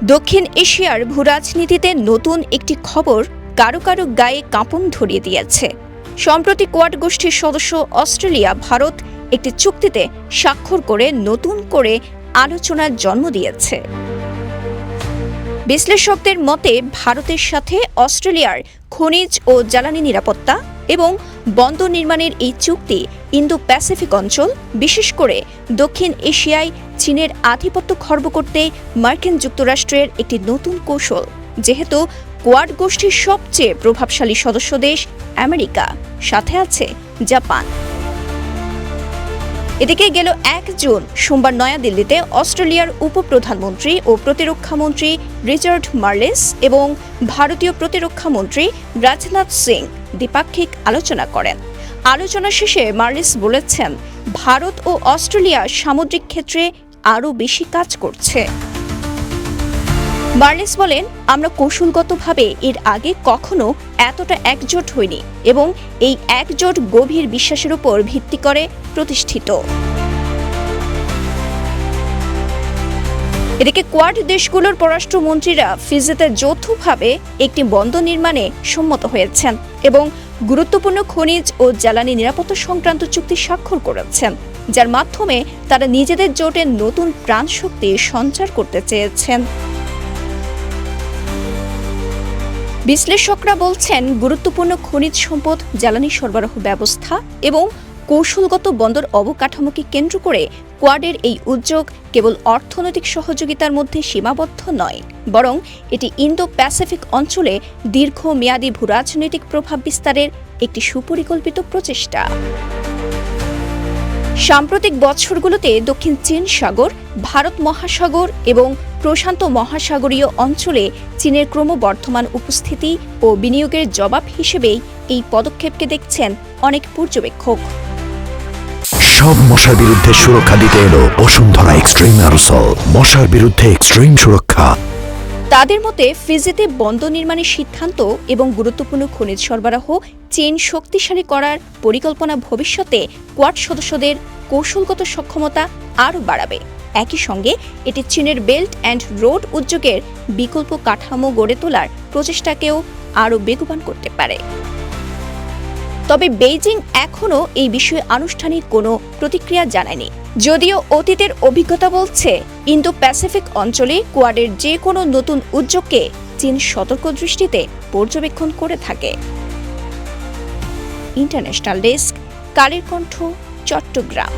দক্ষিণ এশিয়ার ভূরাজনীতিতে নতুন একটি খবর কারো কারো গায়ে কাঁপন ধরিয়ে দিয়েছে। সম্প্রতি কোয়াড গোষ্ঠীর সদস্য অস্ট্রেলিয়া ভারত একটি চুক্তিতে স্বাক্ষর করে নতুন করে আলোচনার জন্ম দিয়েছে। বিশ্লেষকদের মতে ভারতের সাথে অস্ট্রেলিয়ার খনিজ ও জ্বালানি নিরাপত্তা এবং বন্দর নির্মাণের এই চুক্তি ইন্দো প্যাসিফিক অঞ্চল, বিশেষ করে দক্ষিণ এশিয়ায় চীনের আধিপত্য খর্ব করতে মার্কিন যুক্তরাষ্ট্রের একটি নতুন কৌশল, যেহেতু কোয়াড গোষ্ঠীর সবচেয়ে প্রভাবশালী সদস্য দেশ আমেরিকা, সাথে আছে জাপান। এদিকে গেল ১ জুন সোমবার নয়াদিল্লিতে অস্ট্রেলিয়ার উপপ্রধানমন্ত্রী ও প্রতিরক্ষামন্ত্রী রিচার্ড মার্লেস এবং ভারতীয় প্রতিরক্ষামন্ত্রী রাজনাথ সিং দ্বিপাক্ষিক আলোচনা করেন। আলোচনা শেষে মার্লেস বলেছেন, ভারত ও অস্ট্রেলিয়া সামুদ্রিক ক্ষেত্রে আরও বেশি কাজ করছে। মার্লেস বলেন, আমরা কৌশলগতভাবে এর আগে কখনো এতটা একজোট হইনি এবং এই একজোট গভীর বিশ্বাসের উপর ভিত্তি করে প্রতিষ্ঠিত। এদিকে কোয়াড দেশগুলোর পররাষ্ট্রমন্ত্রীরা ফিজিতে যৌথভাবে একটি বন্দর নির্মাণে সম্মত হয়েছেন এবং গুরুত্বপূর্ণ খনিজ ও জ্বালানি নিরাপত্তা সংক্রান্ত চুক্তি স্বাক্ষর করেছেন, যার মাধ্যমে তারা নিজেদের জোটে নতুন প্রাণশক্তি সঞ্চার করতে চেয়েছেন। বিশ্লেষকরা বলছেন, গুরুত্বপূর্ণ খনিজ সম্পদ, জ্বালানি সরবরাহ ব্যবস্থা এবং কৌশলগত বন্দর অবকাঠামোকে কেন্দ্র করে কোয়াডের এই উদ্যোগ কেবল অর্থনৈতিক সহযোগিতার মধ্যে সীমাবদ্ধ নয়, বরং এটি ইন্দো প্যাসিফিক অঞ্চলে দীর্ঘমেয়াদী ভূরাজনৈতিক প্রভাব বিস্তারের একটি সুপরিকল্পিত প্রচেষ্টা। সাম্প্রতিক বছরগুলোতে দক্ষিণ চীন সাগর, ভারত মহাসাগর এবং প্রশান্ত মহাসাগরীয় অঞ্চলে চীনের ক্রমবর্ধমান উপস্থিতি ও বিনিয়োগের জবাব হিসেবেই এই পদক্ষেপকে দেখছেন অনেক পর্যবেক্ষক। সব মশার বিরুদ্ধে সুরক্ষা দিতে এলো বসুন্ধরা এক্সট্রিম অ্যারোসল, মশার বিরুদ্ধে এক্সট্রিম সুরক্ষা। তাদের মতে ফিজিতে বন্দর নির্মাণের সিদ্ধান্ত এবং গুরুত্বপূর্ণ খনিজ সরবরাহ চীন শক্তিশালী করার পরিকল্পনা ভবিষ্যতে কোয়াড সদস্যদের কৌশলগত সক্ষমতা আরও বাড়াবে। একই সঙ্গে এটি চীনের বেল্ট অ্যান্ড রোড উদ্যোগের বিকল্প কাঠামো গড়ে তোলার প্রচেষ্টাকেও আরও বেগবান করতে পারে। তবে বেইজিং এখনও এই বিষয়ে আনুষ্ঠানিক কোনো প্রতিক্রিয়া জানায়নি, যদিও অতীতের অভিজ্ঞতা বলছে ইন্দো প্যাসিফিক অঞ্চলে কোয়াডের যে কোনো নতুন উদ্যোগকে চীন সতর্ক দৃষ্টিতে পর্যবেক্ষণ করে থাকে। International desk, Kaler Kantho, Chittagong.